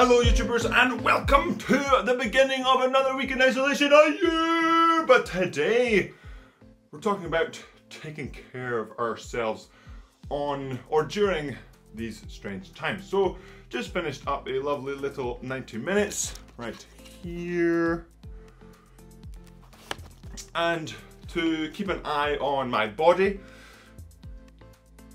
Hello YouTubers and welcome to the beginning of another week in isolation. But today we're talking about taking care of ourselves on or during these strange times. So just finished up a lovely little 90 minutes right here. And to keep an eye on my body,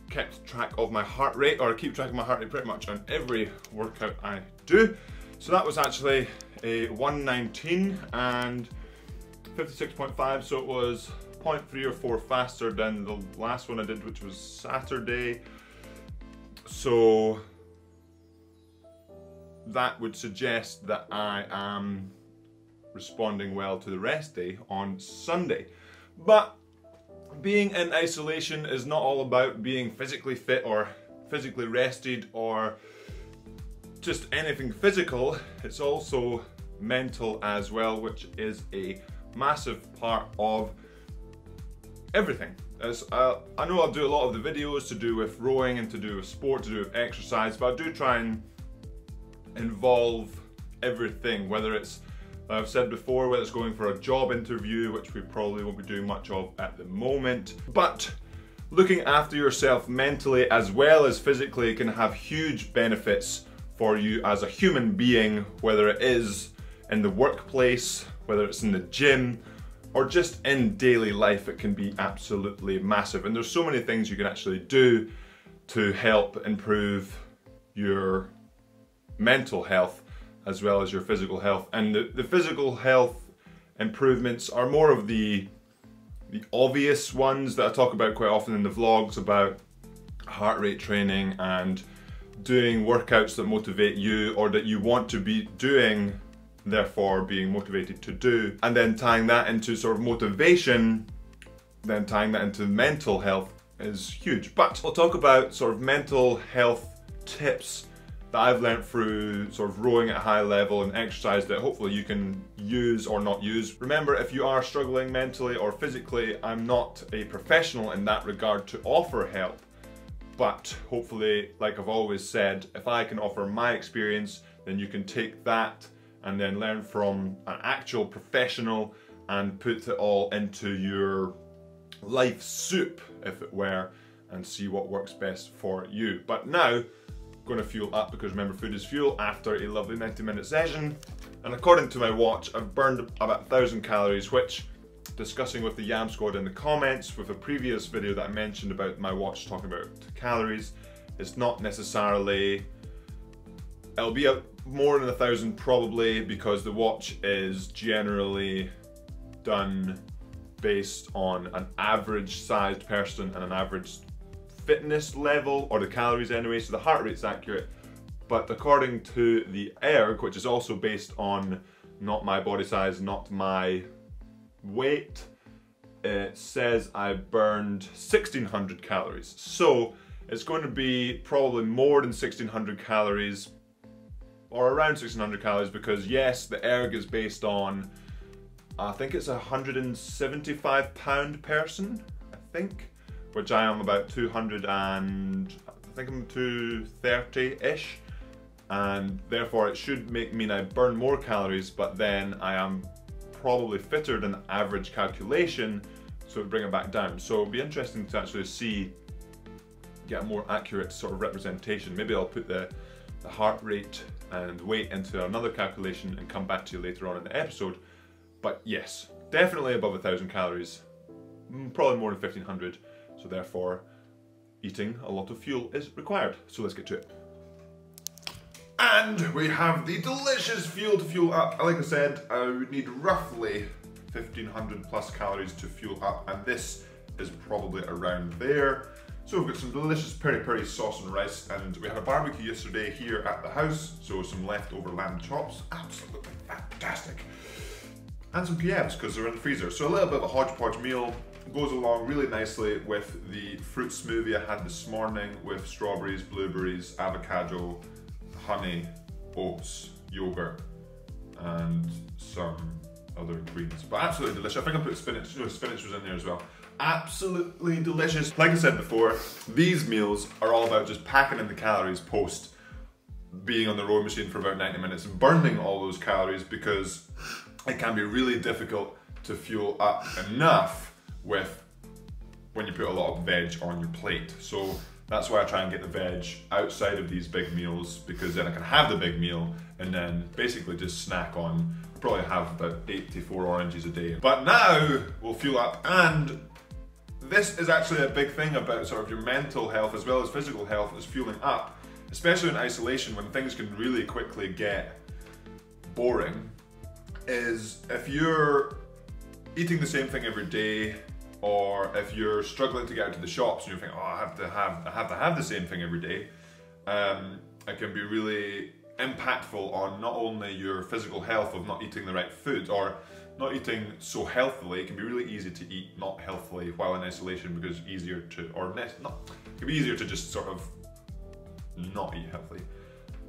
kept track of my heart rate, or I keep track of my heart rate pretty much on every workout I do. So that was actually a 119 and 56.5, so it was 0.3 or 4 faster than the last one I did, which was Saturday. So that would suggest that I am responding well to the rest day on Sunday. But being in isolation is not all about being physically fit or physically rested or just anything physical. It's also mental as well, which is a massive part of everything. As I know I'll do a lot of the videos to do with rowing and to do with sport, to do with exercise, but I do try and involve everything, whether it's, I've said before, whether it's going for a job interview, which we probably won't be doing much of at the moment, but looking after yourself mentally as well as physically can have huge benefits for you as a human being, whether it is in the workplace, whether it's in the gym, or just in daily life. It can be absolutely massive. And there's so many things you can actually do to help improve your mental health as well as your physical health. And the physical health improvements are more of the obvious ones that I talk about quite often in the vlogs, about heart rate training and doing workouts that motivate you or that you want to be doing, therefore being motivated to do. And then tying that into sort of motivation, then tying that into mental health is huge. But I'll talk about sort of mental health tips that I've learned through sort of rowing at a high level and exercise that hopefully you can use or not use. Remember, if you are struggling mentally or physically, I'm not a professional in that regard to offer help. But hopefully, like I've always said, if I can offer my experience, then you can take that and then learn from an actual professional and put it all into your life soup, if it were, and see what works best for you. But now, going to fuel up, because remember, food is fuel, after a lovely 90-minute session. And according to my watch, I've burned about 1,000 calories, which, discussing with the Yam Squad in the comments with a previous video that I mentioned about my watch talking about calories, it's not necessarily, it'll be more than 1,000 probably, because the watch is generally done based on an average sized person and an average fitness level, or the calories anyway, so the heart rate's accurate. But according to the erg, which is also based on not my body size, not my weight, it says I burned 1,600 calories. So it's going to be probably more than 1,600 calories, or around 1,600 calories, because yes, the erg is based on, I think it's a 175-pound person, I think, which I am about 200 and I think I'm 230-ish, and therefore it should mean I burn more calories, but then I am probably fitter than average calculation, so it would bring it back down. So it'll be interesting to actually get a more accurate sort of representation. Maybe I'll put the heart rate and weight into another calculation and come back to you later on in the episode. But yes, definitely above 1,000 calories, probably more than 1,500. So therefore, eating a lot of fuel is required. So let's get to it. And we have the delicious fuel to fuel up. Like I said, I would need roughly 1,500 plus calories to fuel up, and this is probably around there. So we've got some delicious peri-peri sauce and rice, and we had a barbecue yesterday here at the house, so some leftover lamb chops, absolutely fantastic. And some Kievs, because they're in the freezer. So a little bit of a hodgepodge meal. Goes along really nicely with the fruit smoothie I had this morning with strawberries, blueberries, avocado, honey, oats, yogurt, and some other ingredients. But absolutely delicious. I think I put spinach, spinach was in there as well. Absolutely delicious. Like I said before, these meals are all about just packing in the calories post being on the rowing machine for about 90 minutes and burning all those calories, because it can be really difficult to fuel up enough when you put a lot of veg on your plate. So that's why I try and get the veg outside of these big meals, because then I can have the big meal and then basically just snack on, probably have about 84 oranges a day. But now we'll fuel up, and this is actually a big thing about sort of your mental health as well as physical health, is fueling up, especially in isolation when things can really quickly get boring, is if you're eating the same thing every day, or if you're struggling to get out to the shops and you're thinking, oh, I have to have the same thing every day, it can be really impactful on not only your physical health of not eating the right food or not eating so healthily. It can be really easy to eat not healthily while in isolation, because it's easier to, it can be easier to just sort of not eat healthy.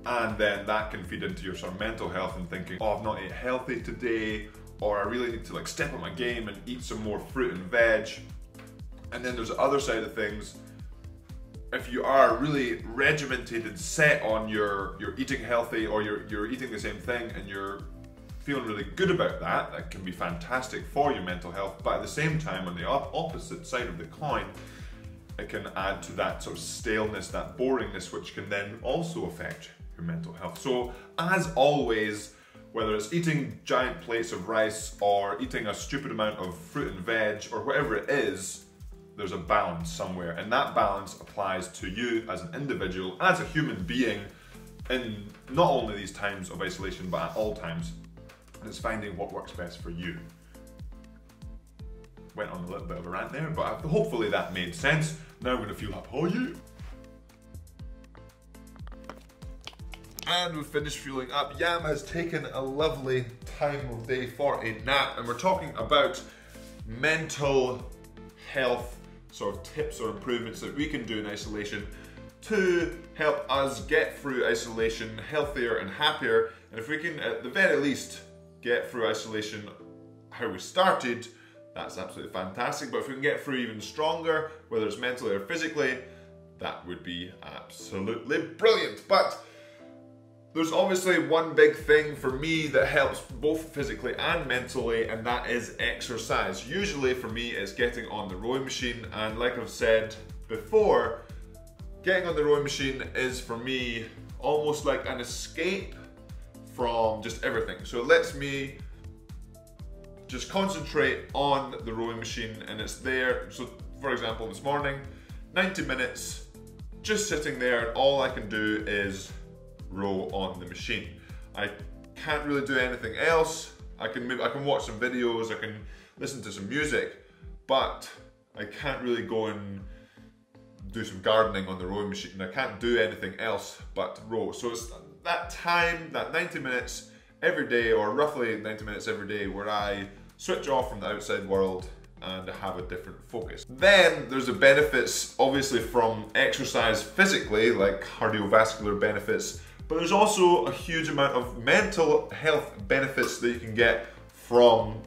And then that can feed into your sort of mental health and thinking, oh, I've not ate healthy today, or I really need to like step up my game and eat some more fruit and veg. And then there's the other side of things. If you are really regimented and set on you're eating healthy, or you're eating the same thing and you're feeling really good about that, that can be fantastic for your mental health. But at the same time, on the opposite side of the coin, it can add to that sort of staleness, that boringness, which can then also affect your mental health. So as always, whether it's eating giant plates of rice or eating a stupid amount of fruit and veg or whatever it is, there's a balance somewhere. And that balance applies to you as an individual, as a human being, in not only these times of isolation, but at all times. And it's finding what works best for you. Went on a little bit of a rant there, but hopefully that made sense. Now I'm going to fuel up. Oh yeah! And we've finished fueling up. Yam has taken a lovely time of day for a nap, and we're talking about mental health sort of tips or improvements that we can do in isolation to help us get through isolation healthier and happier. And if we can, at the very least, get through isolation how we started, that's absolutely fantastic. But if we can get through even stronger, whether it's mentally or physically, that would be absolutely brilliant. But there's obviously one big thing for me that helps both physically and mentally, and that is exercise. Usually for me, it's getting on the rowing machine, and like I've said before, getting on the rowing machine is for me almost like an escape from just everything. So it lets me just concentrate on the rowing machine, and it's there. So for example, this morning, 90 minutes, just sitting there, and all I can do is row on the machine. I can't really do anything else. I can watch some videos, I can listen to some music, but I can't really go and do some gardening on the rowing machine. I can't do anything else but row. So it's that time, that 90 minutes every day, or roughly 90 minutes every day, where I switch off from the outside world and have a different focus. Then there's the benefits obviously from exercise physically, like cardiovascular benefits, but there's also a huge amount of mental health benefits that you can get from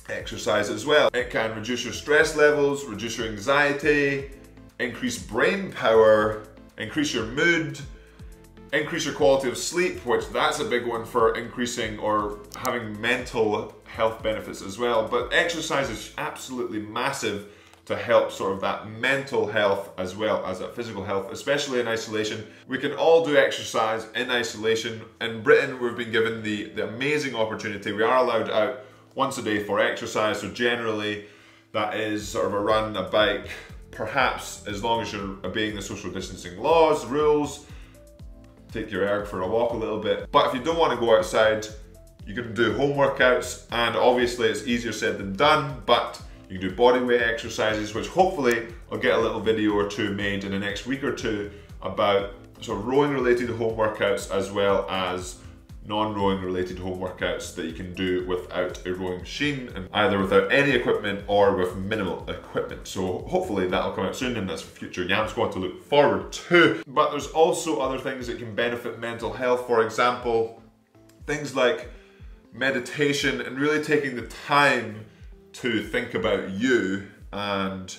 exercise as well. It can reduce your stress levels, reduce your anxiety, increase brain power, increase your mood, increase your quality of sleep, which that's a big one for increasing or having mental health benefits as well. But exercise is absolutely massive to help sort of that mental health as well as that physical health, especially in isolation. We can all do exercise in isolation. In Britain, we've been given the amazing opportunity. We are allowed out once a day for exercise. So generally that is sort of a run, a bike, perhaps as long as you're obeying the social distancing laws, rules, take your erg for a walk a little bit. But if you don't want to go outside, you can do home workouts, and obviously it's easier said than done, but you can do body weight exercises, which hopefully I'll get a little video or two made in the next week or two about sort of rowing related home workouts as well as non-rowing related home workouts that you can do without a rowing machine, and either without any equipment or with minimal equipment. So hopefully that'll come out soon, and that's for future Yam Squad to look forward to. But there's also other things that can benefit mental health. For example, things like meditation and really taking the time to think about you and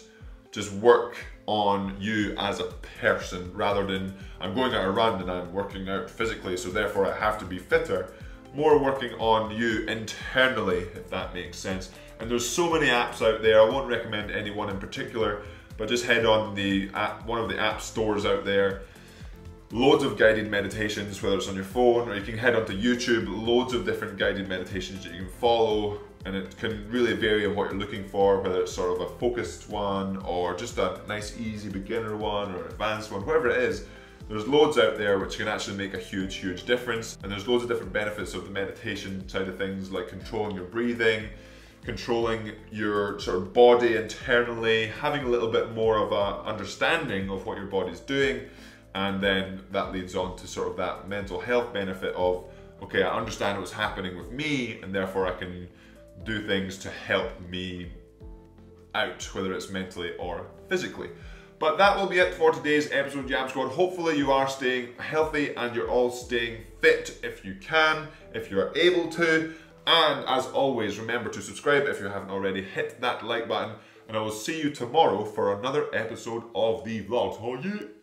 just work on you as a person rather than I'm going out a run and I'm working out physically, so therefore I have to be fitter. More working on you internally, if that makes sense. And there's so many apps out there. I won't recommend any one in particular, but just head on the app, one of the app stores out there. Loads of guided meditations, whether it's on your phone or you can head onto YouTube, loads of different guided meditations that you can follow, and it can really vary on what you're looking for, whether it's sort of a focused one or just a nice easy beginner one or advanced one, whatever it is. There's loads out there which can actually make a huge, huge difference, and there's loads of different benefits of the meditation side of things, like controlling your breathing, controlling your sort of body internally, having a little bit more of a understanding of what your body's doing. And then that leads on to sort of that mental health benefit of, okay, I understand what's happening with me and therefore I can do things to help me out, whether it's mentally or physically. But that will be it for today's episode, Jam Squad. Hopefully you are staying healthy and you're all staying fit if you can, if you're able to. And as always, remember to subscribe if you haven't already. Hit that like button and I will see you tomorrow for another episode of the vlog. Oh yeah!